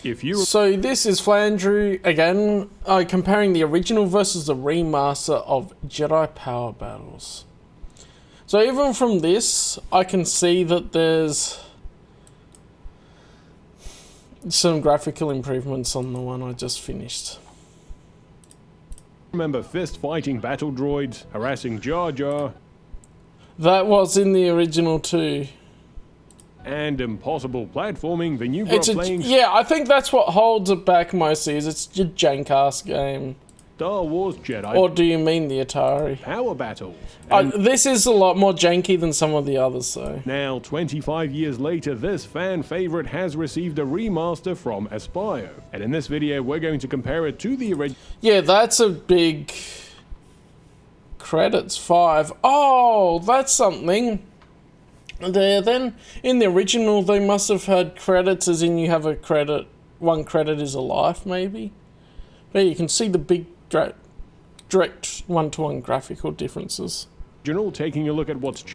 So this is Flandrew again, comparing the original versus the remaster of Jedi Power Battles. So even from this, I can see that there's some graphical improvements on the one I just finished. Remember fist-fighting battle droids, harassing Jar Jar. That was in the original too. And impossible platforming, the new playing... Yeah, I think that's what holds it back mostly, is it's a jank-ass game. Star Wars Jedi... Or do you mean the Atari? Power Battles. This is a lot more janky than some of the others, though. Now, 25 years later, this fan favorite has received a remaster from Aspire. And in this video, we're going to compare it to the original... Yeah, that's a big... Credits 5. Oh, that's something. There, then, in the original, they must have had credits, as in you have a credit, one credit is a life, maybe? But you can see the big direct one-to-one graphical differences. Taking a look at what's...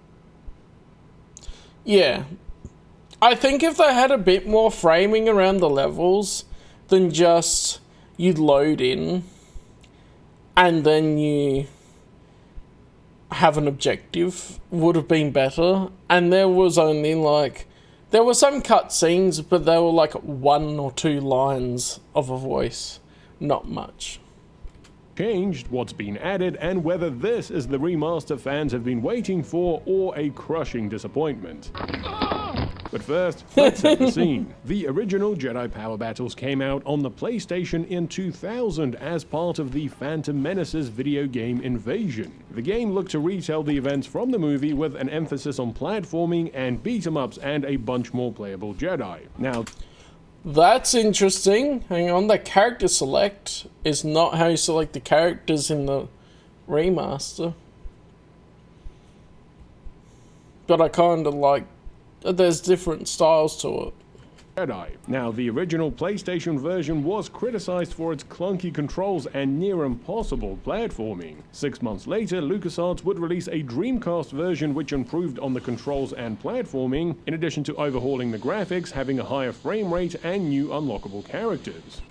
Yeah. I think if they had a bit more framing around the levels than just you load in and then you have an objective, would have been better. And there was only there were some cutscenes, but they were like 1 or 2 lines of a voice, not much. Changed, what's been added, and whether this is the remaster fans have been waiting for or a crushing disappointment. But first, let's set the scene. The original Jedi Power Battles came out on the PlayStation in 2000 as part of the Phantom Menace's video game Invasion. The game looked to retell the events from the movie with an emphasis on platforming and beat-em-ups and a bunch more playable Jedi. Now, that's interesting. Hang on, the character select is not how you select the characters in the remaster. But I kind of like... There's different styles to it. Jedi. Now, the original PlayStation version was criticized for its clunky controls and near impossible platforming. 6 months later, LucasArts would release a Dreamcast version which improved on the controls and platforming, in addition to overhauling the graphics, having a higher frame rate, and new unlockable characters.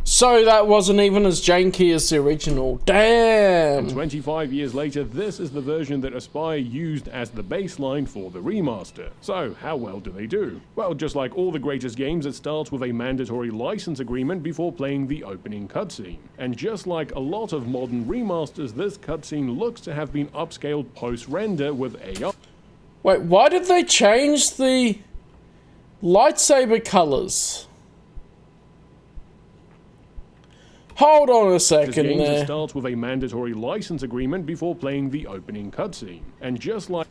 So that wasn't even as janky as the original. Damn! And 25 years later, this is the version that Aspire used as the baseline for the remaster. So, how well do they do? Well, just like all the greatest games, it starts with a mandatory license agreement before playing the opening cutscene. And just like a lot of modern remasters, this cutscene looks to have been upscaled post-render with AI. Wait, why did they change the lightsaber colors? Hold on a second there. It starts with a mandatory license agreement before playing the opening cutscene. And just like...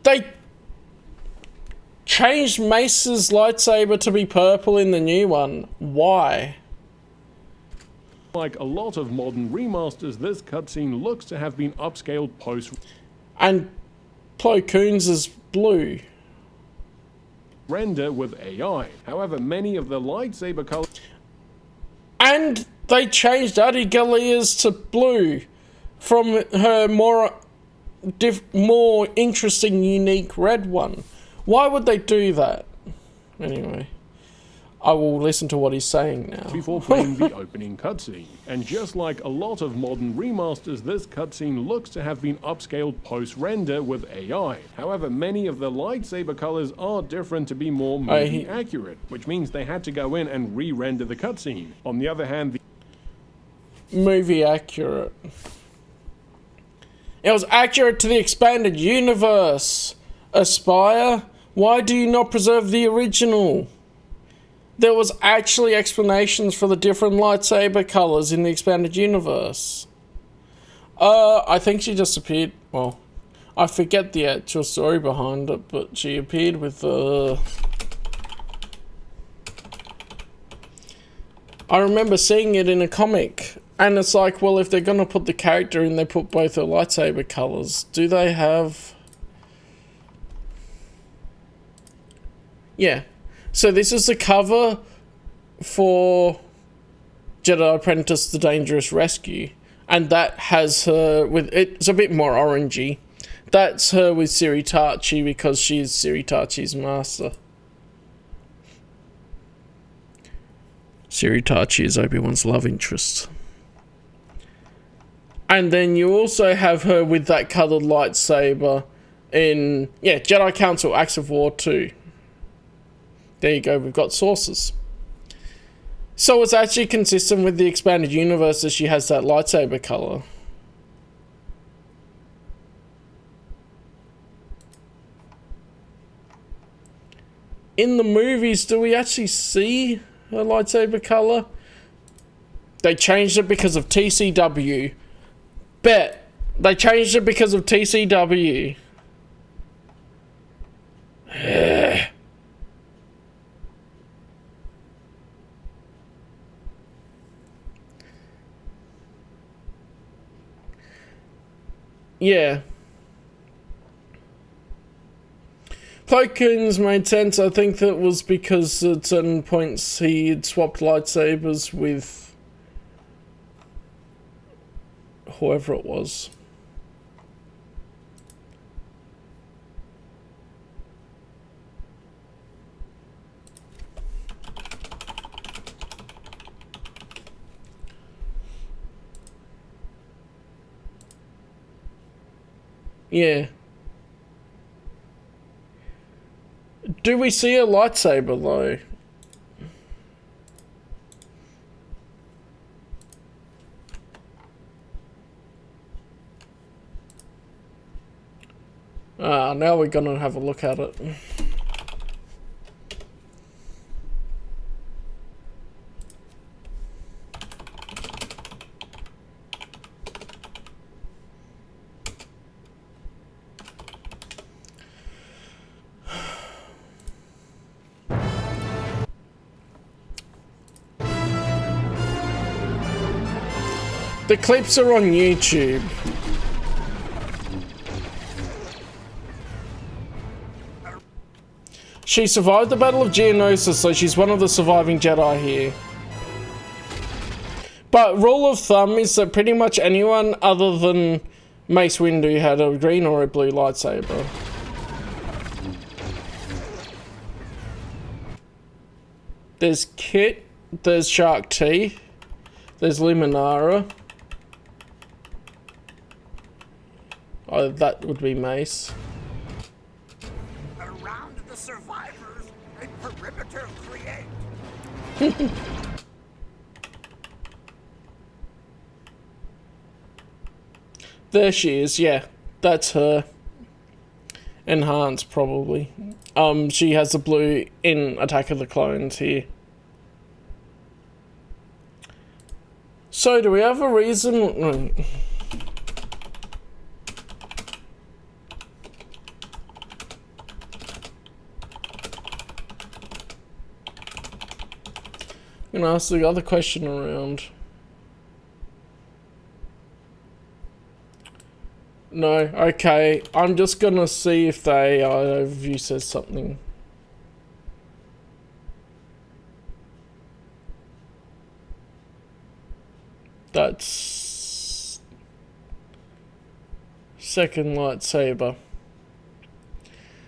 They changed Mace's lightsaber to be purple in the new one. Why? Like a lot of modern remasters, this cutscene looks to have been upscaled post... And Plo Koon's is blue. ...render with AI. However, many of the lightsaber colors... And they changed Adi Gallia's to blue from her more interesting, unique red one. Why would they do that? Anyway, I will listen to what he's saying now. Before playing the opening cutscene. And just like a lot of modern remasters, this cutscene looks to have been upscaled post-render with AI. However, many of the lightsaber colors are different to be more movie accurate, which means they had to go in and re-render the cutscene. On the other hand, movie accurate. It was accurate to the expanded universe. Aspire, why do you not preserve the original? There was actually explanations for the different lightsaber colors in the expanded universe. I think she just appeared, well, I forget the actual story behind it, but she appeared with I remember seeing it in a comic, and it's like, well, if they're gonna put the character in, they put both her lightsaber colors. Do they have... Yeah. So this is the cover for Jedi Apprentice: The Dangerous Rescue, and that has her with, it's a bit more orangey. That's her with Siri Tachi because she's Siri Tachi's master. Siritachi is Obi-Wan's love interest. And then you also have her with that coloured lightsaber in, yeah, Jedi Council Acts of War 2. There you go, we've got sources. So it's actually consistent with the expanded universe that she has that lightsaber colour. In the movies, do we actually see her lightsaber colour? They changed it because of TCW. Bet. They changed it because of TCW. Yeah. Plo Koon's made sense. I think that was because at certain points he had swapped lightsabers with whoever it was. Yeah. Do we see a lightsaber though? Ah, now we're gonna have a look at it. The clips are on YouTube. She survived the Battle of Geonosis, so she's one of the surviving Jedi here. But rule of thumb is that pretty much anyone other than Mace Windu had a green or a blue lightsaber. There's Kit, there's Shark T, there's Liminara. Oh, that would be Mace. Around the survivors, a perimeter create. There she is, yeah. That's her. Enhanced, probably. She has the blue in Attack of the Clones here. So, do we have a reason? I'm gonna ask the other question around. No, okay. I'm just gonna see if they overview says something. That's second lightsaber.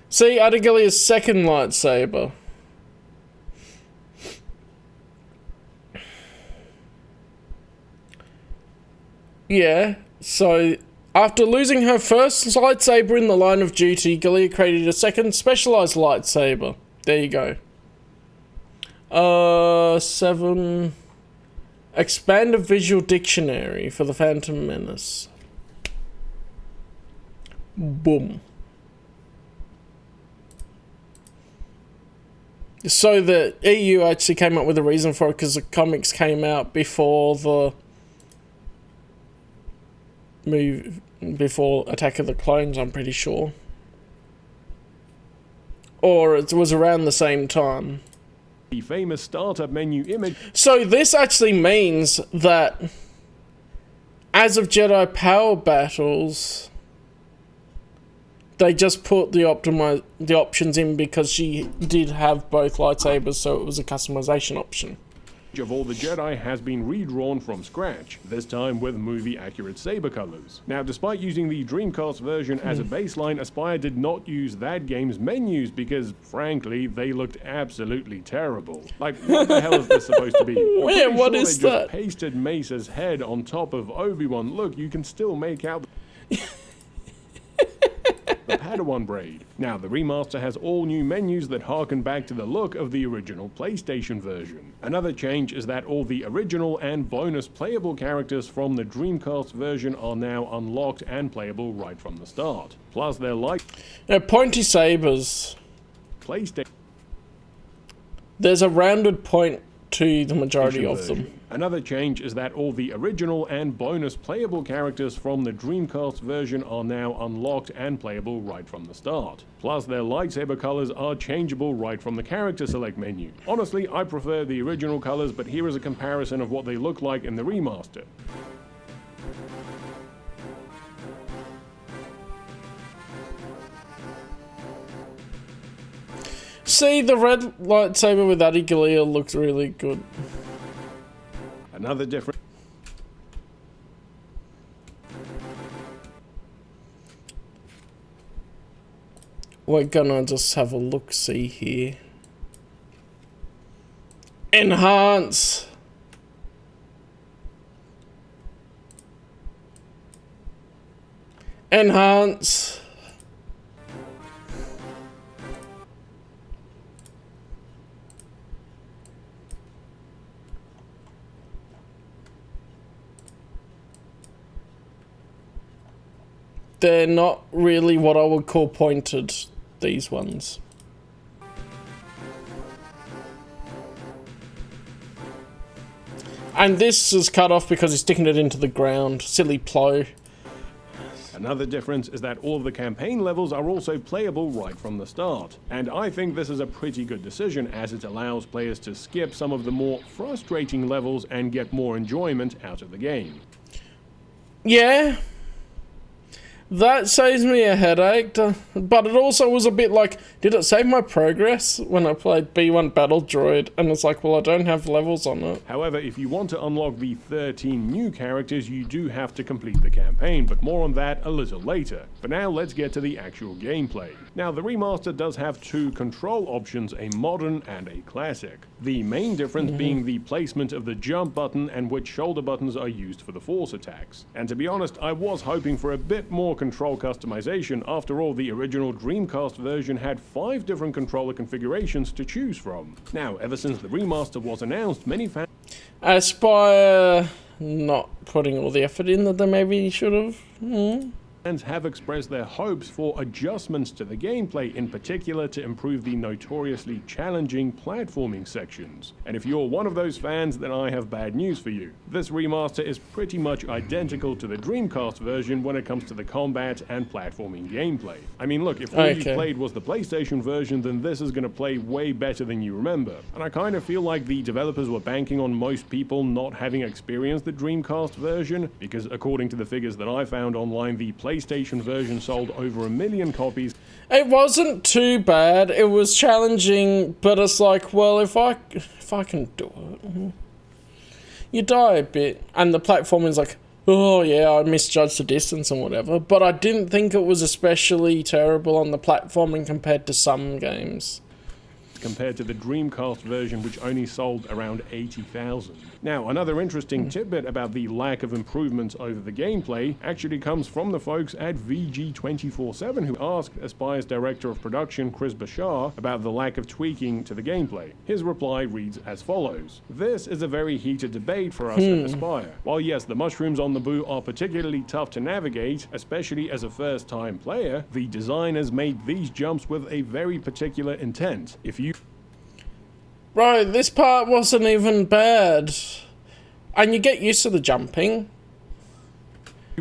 See, Adegalia's second lightsaber. Yeah, so after losing her first lightsaber in the line of duty, Gallia created a second specialized lightsaber. There you go. 7. Expand a visual dictionary for the Phantom Menace. Boom. So the EU actually came up with a reason for it because the comics came out before the before Attack of the Clones, I'm pretty sure. Or it was around the same time. The famous startup menu image. So this actually means that as of Jedi Power Battles, they just put the options in because she did have both lightsabers, so it was a customization option. of all the Jedi has been redrawn from scratch, this time with movie-accurate saber colors. Now, despite using the Dreamcast version as a baseline, Aspyr did not use that game's menus because, frankly, they looked absolutely terrible. Like, what the hell is this supposed to be? Yeah, what sure is they that? Just pasted Mesa's head on top of Obi-Wan. Look, you can still make out the Padawan braid. Now, the remaster has all new menus that harken back to the look of the original PlayStation version. Another change is that all the original and bonus playable characters from the Dreamcast version are now unlocked and playable right from the start. Plus, they're like pointy sabers. PlayStation. There's a rounded point to the majority of version. them. Another change is that all the original and bonus playable characters from the Dreamcast version are now unlocked and playable right from the start. Plus, their lightsaber colors are changeable right from the character select menu. Honestly, I prefer the original colors, but here is a comparison of what they look like in the remaster. See, the red lightsaber with Adi Galil looks really good. Another difference. We're gonna just have a look-see here. Enhance! Enhance! They're not really what I would call pointed, these ones. And this is cut off because he's sticking it into the ground. Silly plow. Another difference is that all of the campaign levels are also playable right from the start. And I think this is a pretty good decision as it allows players to skip some of the more frustrating levels and get more enjoyment out of the game. Yeah. That saves me a headache, but it also was a bit like, did it save my progress when I played B1 Battle Droid? And it's like, well, I don't have levels on it. However, if you want to unlock the 13 new characters, you do have to complete the campaign, but more on that a little later. For now, let's get to the actual gameplay. Now, the remaster does have two control options, a modern and a classic. The main difference being the placement of the jump button and which shoulder buttons are used for the force attacks. And to be honest, I was hoping for a bit more control customization. After all, the original Dreamcast version had 5 different controller configurations to choose from. Now, ever since the remaster was announced, many fans Aspyr not putting all the effort in that they maybe should have. have expressed their hopes for adjustments to the gameplay, in particular to improve the notoriously challenging platforming sections. And if you're one of those fans, then I have bad news for you. This remaster is pretty much identical to the Dreamcast version when it comes to the combat and platforming gameplay. I mean, look, if all you played was the PlayStation version, then this is going to play way better than you remember. And I kind of feel like the developers were banking on most people not having experienced the Dreamcast version, because according to the figures that I found online, the PlayStation version sold over 1 million copies. It wasn't too bad. It was challenging, but it's like, well, if I can do it, you die a bit, and the platform is like, oh yeah, I misjudged the distance and whatever. But I didn't think it was especially terrible on the platforming compared to some games. Compared to the Dreamcast version, which only sold around 80,000. Now, another interesting tidbit about the lack of improvements over the gameplay actually comes from the folks at VG247, who asked Aspyr's director of production, Chris Bashar, about the lack of tweaking to the gameplay. His reply reads as follows: "This is a very heated debate for us at Aspyr. While yes, the mushrooms on the Boo are particularly tough to navigate, especially as a first-time player, the designers made these jumps with a very particular intent. If you Right, this part wasn't even bad. And you get used to the jumping.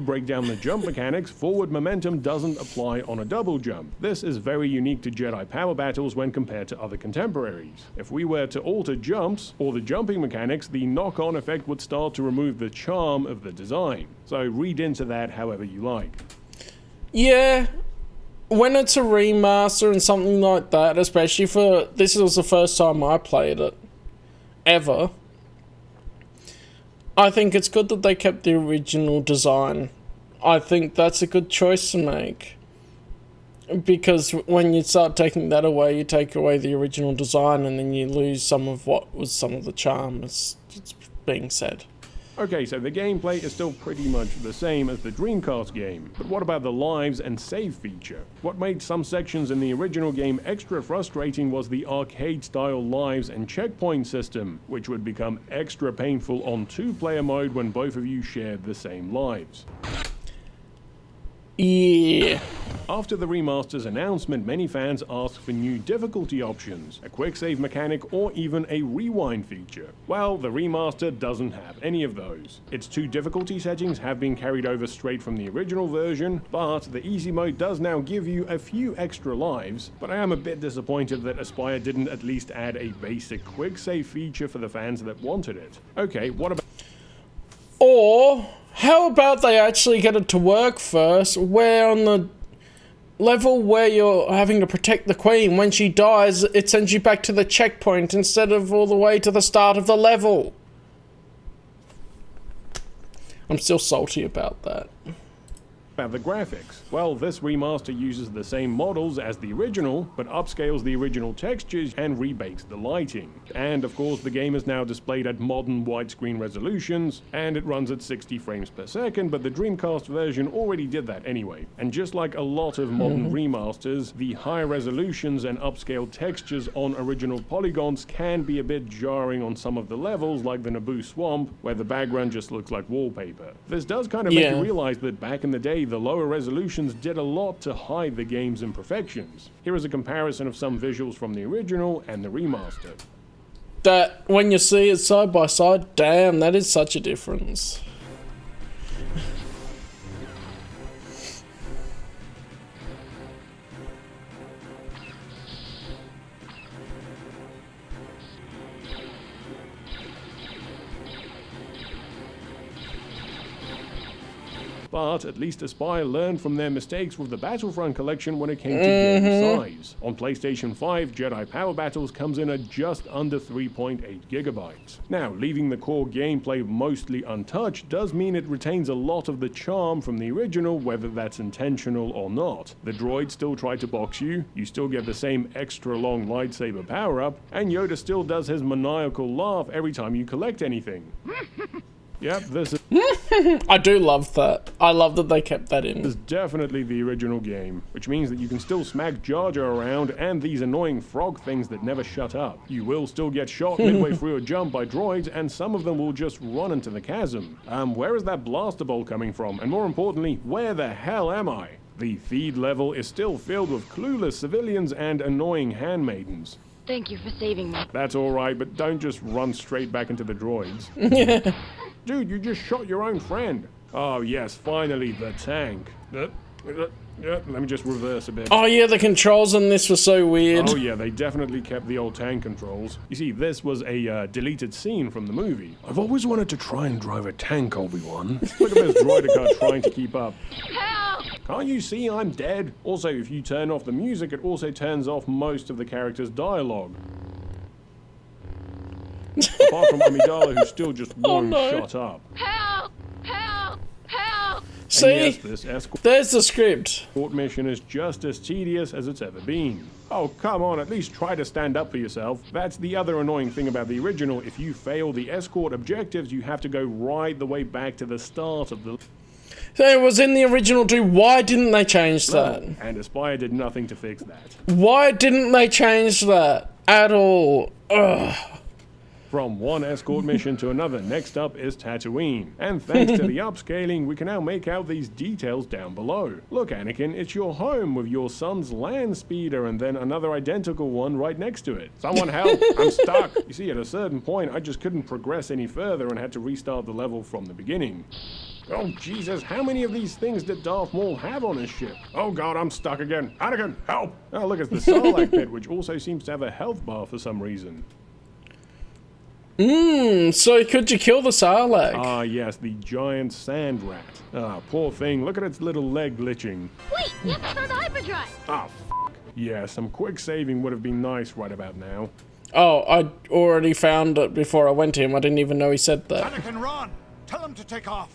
break down the jump mechanics, forward momentum doesn't apply on a double jump. This is very unique to Jedi power battles when compared to other contemporaries. If we were to alter jumps, or the jumping mechanics, the knock-on effect would start to remove the charm of the design. So read into that however you like." Yeah, when it's a remaster and something like that, especially for, this was the first time I played it, ever, I think it's good that they kept the original design. I think that's a good choice to make. Because when you start taking that away, you take away the original design and then you lose some of what was some of the charm, as it's being said. Okay, so the gameplay is still pretty much the same as the Dreamcast game, but what about the lives and save feature? What made some sections in the original game extra frustrating was the arcade-style lives and checkpoint system, which would become extra painful on two-player mode when both of you shared the same lives. Yeah. After the remaster's announcement, many fans asked for new difficulty options, a quick save mechanic, or even a rewind feature. Well, the remaster doesn't have any of those. Its two difficulty settings have been carried over straight from the original version, but the easy mode does now give you a few extra lives, but I am a bit disappointed that Aspyr didn't at least add a basic quick save feature for the fans that wanted it. Okay, what about... Or, how about they actually get it to work first, where on the level where you're having to protect the queen, when she dies, it sends you back to the checkpoint instead of all the way to the start of the level. I'm still salty about that. About the graphics? Well, this remaster uses the same models as the original, but upscales the original textures and rebakes the lighting. And of course, the game is now displayed at modern widescreen resolutions, and it runs at 60 frames per second, but the Dreamcast version already did that anyway. And just like a lot of modern remasters, the high resolutions and upscaled textures on original polygons can be a bit jarring on some of the levels, like the Naboo Swamp, where the background just looks like wallpaper. This does kind of make you realize that back in the day, the lower resolutions did a lot to hide the game's imperfections. Here is a comparison of some visuals from the original and the remaster. That, when you see it side by side, damn, that is such a difference. But at least Aspyr learned from their mistakes with the Battlefront collection when it came to game size. On PlayStation 5, Jedi Power Battles comes in at just under 3.8 gigabytes. Now, leaving the core gameplay mostly untouched does mean it retains a lot of the charm from the original, whether that's intentional or not. The droids still try to box you, you still get the same extra long lightsaber power-up, and Yoda still does his maniacal laugh every time you collect anything. Yep, this is... I do love that. I love that they kept that in. This is definitely the original game, which means that you can still smack Jar Jar around and these annoying frog things that never shut up. You will still get shot midway through a jump by droids, and some of them will just run into the chasm. Where is that blaster bolt coming from? And more importantly, where the hell am I? The feed level is still filled with clueless civilians and annoying handmaidens. Thank you for saving me. That's alright, but don't just run straight back into the droids. Dude, you just shot your own friend. Oh yes, finally, the tank. Let me just reverse a bit. Oh yeah, the controls on this were so weird. Oh yeah, they definitely kept the old tank controls. You see, this was a deleted scene from the movie. I've always wanted to try and drive a tank, Obi-Wan. Look at this droider car trying to keep up. Help! Can't you see I'm dead? Also, if you turn off the music, it also turns off most of the characters' dialogue. Apart from Amidala, who still just won't shut up. Help! Help! Help! See? Yes, this There's the script. escort mission is just as tedious as it's ever been. Oh, come on, at least try to stand up for yourself. That's the other annoying thing about the original. If you fail the escort objectives, you have to go right the way back to the start of the... So it was in the original too. Why didn't they change that? And Aspyr did nothing to fix that. Why didn't they change that at all? Ugh. From one escort mission to another, next up is Tatooine. And thanks to the upscaling, we can now make out these details down below. Look, Anakin, it's your home with your son's land speeder and then another identical one right next to it. Someone help, I'm stuck. You see, at a certain point, I just couldn't progress any further and had to restart the level from the beginning. Oh, Jesus, how many of these things did Darth Maul have on his ship? Oh, God, I'm stuck again. Anakin, help! Oh, look, it's the Sarlacc pit, which also seems to have a health bar for some reason. So could you kill the Sarlacc? Ah, yes, the giant sand rat. Ah, poor thing, look at its little leg glitching. Wait, you haven't heard hyperdrive! Ah, f***. Yeah, some quick saving would have been nice right about now. Oh, I already found it before I went to him. I didn't even know he said that. Anakin, run! Tell him to take off.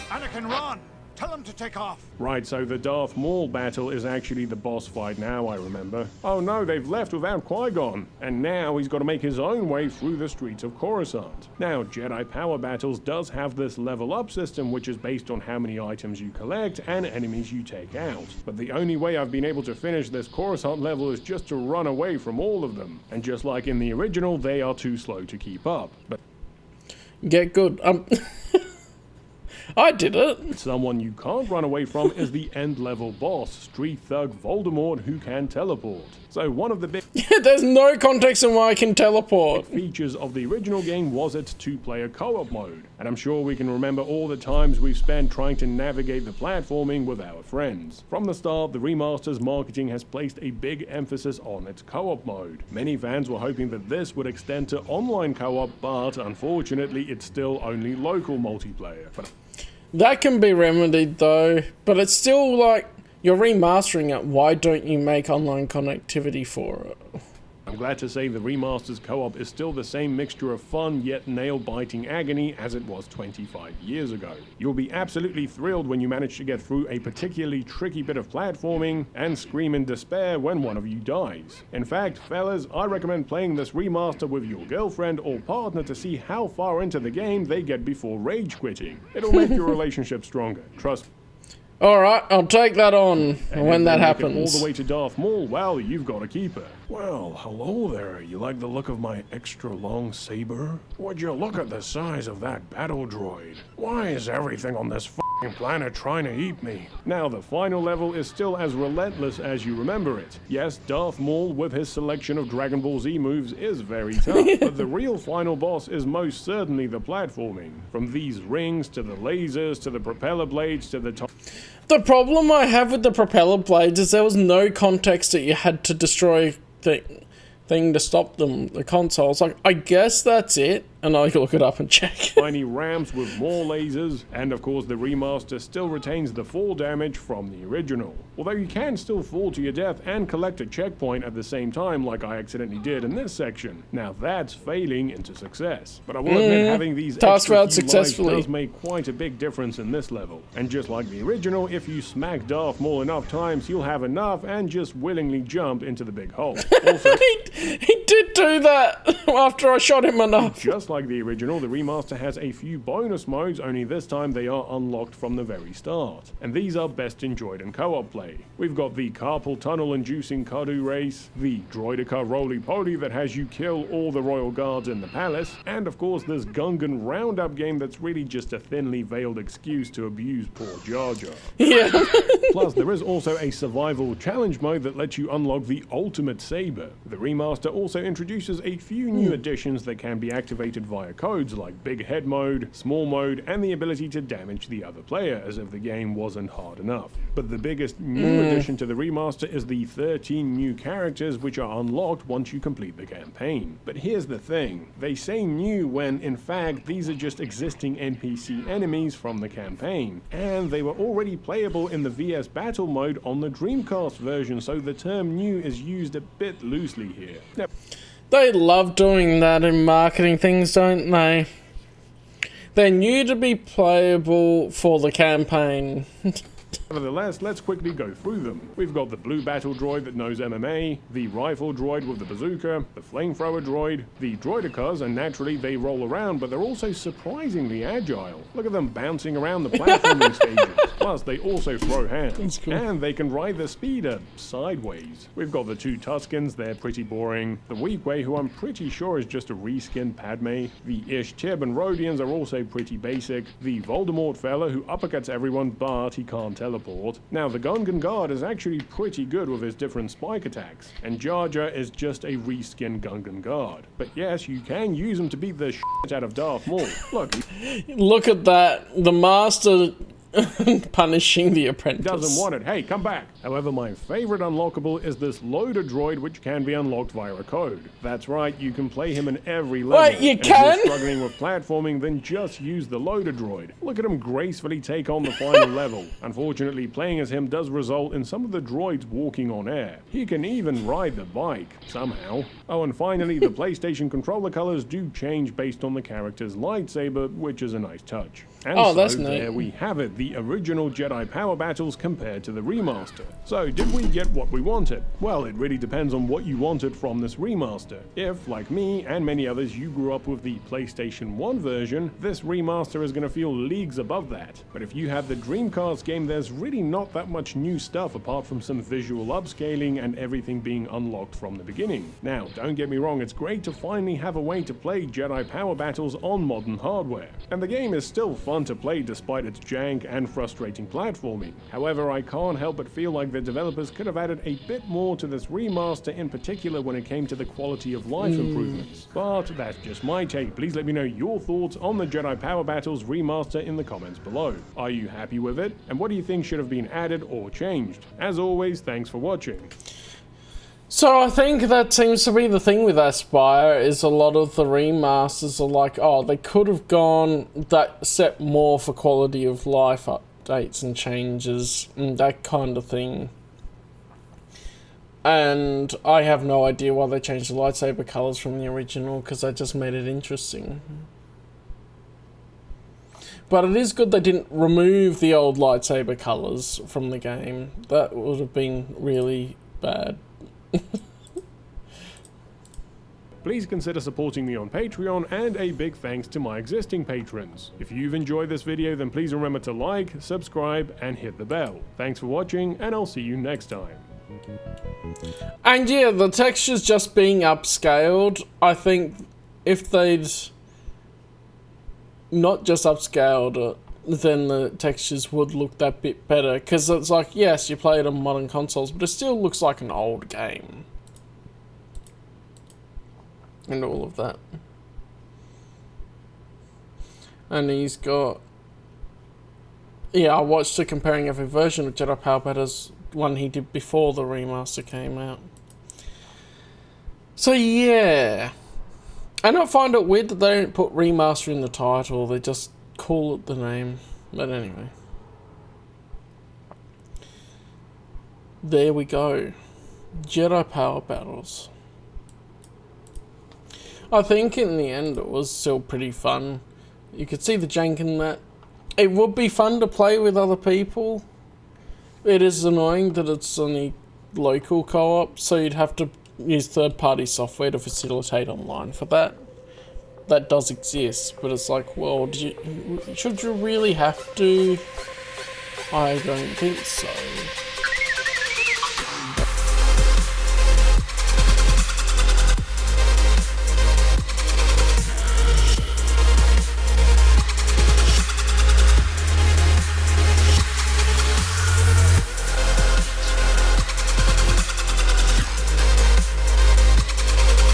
Anakin, run! Tell him to take off. Right, so the Darth Maul battle is actually the boss fight now, I remember. Oh no, they've left without Qui-Gon. And now he's got to make his own way through the streets of Coruscant. Now, Jedi Power Battles does have this level up system, which is based on how many items you collect and enemies you take out. But the only way I've been able to finish this Coruscant level is just to run away from all of them. And just like in the original, they are too slow to keep up. But Get good. I did it. someone you can't run away from is the end-level boss, Street Thug Voldemort, who can teleport. So one of the big There's no context on why I can teleport. features of the original game was its two-player co-op mode, and I'm sure we can remember all the times we've spent trying to navigate the platforming with our friends. From the start, the remaster's marketing has placed a big emphasis on its co-op mode. Many fans were hoping that this would extend to online co-op, but unfortunately it's still only local multiplayer. But That can be remedied though, but it's still like, you're remastering it, why don't you make online connectivity for it? I'm glad to say the remaster's co-op is still the same mixture of fun yet nail-biting agony as it was 25 years ago. You'll be absolutely thrilled when you manage to get through a particularly tricky bit of platforming and scream in despair when one of you dies. In fact, fellas, I recommend playing this remaster with your girlfriend or partner to see how far into the game they get before rage quitting. It'll make your relationship stronger, trust me. Alright, I'll take that on when that Make it happens. all the way to Darth Maul, well, you've got a keeper. Well, hello there. You like the look of my extra long saber? Would you look at the size of that battle droid? Why is everything on this f***ing planet trying to eat me? Now, the final level is still as relentless as you remember it. Yes, Darth Maul with his selection of Dragon Ball Z moves is very tough, but the real final boss is most certainly the platforming. From these rings, to the lasers, to the propeller blades, to the The problem I have with the propeller blades is there was no context that you had to destroy thing to stop them, the consoles. Like, I guess that's it, and I look it up and check. tiny rams with more lasers, and of course the remaster still retains the fall damage from the original. Although you can still fall to your death and collect a checkpoint at the same time like I accidentally did in this section. Now that's failing into success. But I will admit having these Task extra failed few lives successfully. does make quite a big difference in this level. And just like the original, if you smack Darth Maul enough times, you'll have enough and just willingly jump into the big hole. Also, He did do that after I shot him enough. just like the original, the remaster has a few bonus modes, only this time they are unlocked from the very start. And these are best enjoyed in co-op play. We've got the carpal tunnel inducing Kadu race, the droidica roly-poly that has you kill all the royal guards in the palace, and of course this Gungan roundup game that's really just a thinly veiled excuse to abuse poor Jar Jar. Yeah. Plus, there is also a survival challenge mode that lets you unlock the ultimate saber. The remaster also introduces a few new additions that can be activated via codes like big head mode, small mode, and the ability to damage the other player, as if the game wasn't hard enough. But the biggest new addition to the remaster is the 13 new characters which are unlocked once you complete the campaign. But here's the thing, they say new when in fact these are just existing NPC enemies from the campaign, and they were already playable in the VS Battle mode on the Dreamcast version, so the term new is used a bit loosely here. Now, They love doing that in marketing things, don't they? They're new to be playable for the campaign. nevertheless, let's quickly go through them. We've got the blue battle droid that knows MMA, the rifle droid with the bazooka, the flamethrower droid, the droidicas, and naturally they roll around, but they're also surprisingly agile. Look at them bouncing around the platforming stages. Plus, they also throw hands. cool. And they can ride the speeder sideways. We've got the two Tuskens, they're pretty boring. The Weequay, who I'm pretty sure is just a reskinned Padme. The Ish-Tib and Rhodians are also pretty basic. The Voldemort fella, who uppercuts everyone, but he can't teleport. Now, the Gungan Guard is actually pretty good with his different spike attacks. And Jar Jar is just a reskinned Gungan Guard. But yes, you can use him to beat the shit out of Darth Maul. Look, Look at that. The master punishing the apprentice. Doesn't want it. Hey, come back. However, my favorite unlockable is this loader droid, which can be unlocked via a code. That's right, you can play him in every level. Wait, you and can? If you're struggling with platforming, then just use the loader droid. Look at him gracefully take on the final level. Unfortunately, playing as him does result in some of the droids walking on air. He can even ride the bike, somehow. Oh, and finally, the PlayStation controller colors do change based on the character's lightsaber, which is a nice touch. And Oh, so that's neat. there we have it, the original Jedi power battles compared to the remaster. So, did we get what we wanted? Well, it really depends on what you wanted from this remaster. If, like me and many others, you grew up with the PlayStation 1 version, this remaster is going to feel leagues above that. But if you have the Dreamcast game, there's really not that much new stuff apart from some visual upscaling and everything being unlocked from the beginning. Now, don't get me wrong, it's great to finally have a way to play Jedi power battles on modern hardware. And the game is still fun to play despite its jank and frustrating platforming. However, I can't help but feel like the developers could have added a bit more to this remaster, in particular when it came to the quality of life improvements. But that's just my take. Please let me know your thoughts on the Jedi Power Battles remaster in the comments below. Are you happy with it? And what do you think should have been added or changed? As always, thanks for watching. So I think that seems to be the thing with Aspire, is a lot of the remasters are like, oh, they could have gone that step more for quality of life updates and changes and that kind of thing. And I have no idea why they changed the lightsaber colours from the original, because that just made it interesting. But it is good they didn't remove the old lightsaber colours from the game. That would have been really bad. Please consider supporting me on Patreon, and a big thanks to my existing patrons. If you've enjoyed this video, then please remember to like, subscribe, and hit the bell. Thanks for watching, and I'll see you next time. And yeah, the textures just being upscaled, I think if they'd not just upscaled it, then the textures would look that bit better. Because it's like, yes, you play it on modern consoles, but it still looks like an old game. And all of that. And he's got... Yeah, I watched a comparing every version of Jedi Power Battles, one he did before the remaster came out. So yeah. And I find it weird that they don't put remaster in the title, they just call it the name. But anyway. There we go. Jedi Power Battles. I think in the end it was still pretty fun. You could see the jank in that. It would be fun to play with other people. It is annoying that it's only local co-op, so you'd have to use third-party software to facilitate online for that. That does exist, but it's like, well, should you really have to? I don't think so.